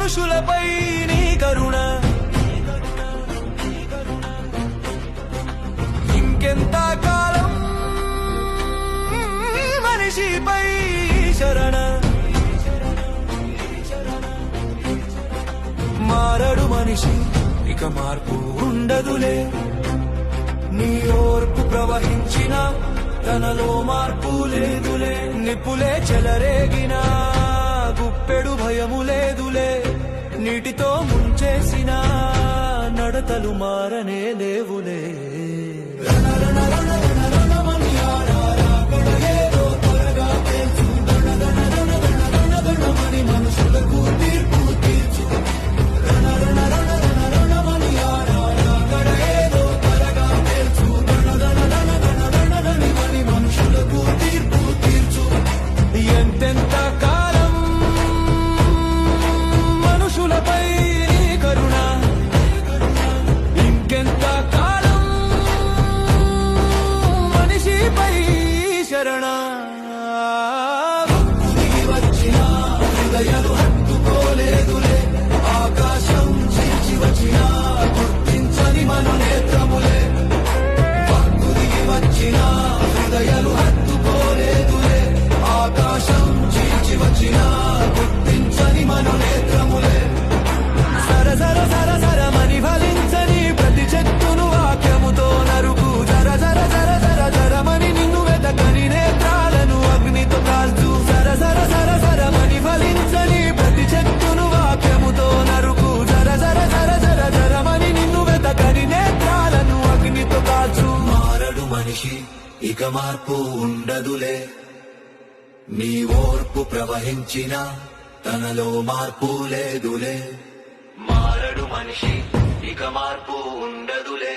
మనుషులపై నీ కరుణ ఇంకెంత కాలం మనిషిపై శరణ మారడు మనిషి ఇక మార్పు ఉండదులే నీ ఓర్పు ప్రవహించిన తనలో మార్పు లేదులే నిప్పులే చెలరేగిన గుప్పెడు భయము లేదులే నీటితో ముంచేసిన నడతలు మారనే లేవులే మనుషులకు తీర్పు తీర్చు మనుషులకు తీర్పు తీర్చు ఎంతెంత కాలం మనుషులపై కరుణ ఇంకెంత కాలం మనిషిపై శరణ వచ్చిన హృదయాలు హత్తుకోలేదులే ఆకాశం చీల్చి వచ్చిన గుర్తించని మన నేత్రములే భక్తుడికి వచ్చిన హృదయాలు హత్తుకోలేదులే ఆకాశం చీల్చి వచ్చిన గుర్తించని మన నేత్రములే సర సర సర సరమని ఫలించని ప్రతి చెట్టును వాక్యముతో నరుకు జర జర జర జర జరమని నిన్ను వెతకని నేత్రాలను అగ్నితో కాల్చు సర సర సర సరమని ఫలించని ప్రతి చెట్టును వాక్యముతో నరుకు జర జర జర జర జరమని నిన్ను వెతకని నేత్రాలను అగ్నితో కాల్చు మారడు మనిషి ఇక మార్పు ఉండదులే నీ ఓర్పు ప్రవహించిన తనలో మార్పు లేదులే మారడు మనిషి ఇక మార్పు ఉండదులే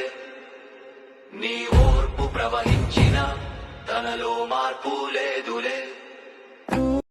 నీ ఓర్పు ప్రవహించిన తనలో మార్పు లేదులే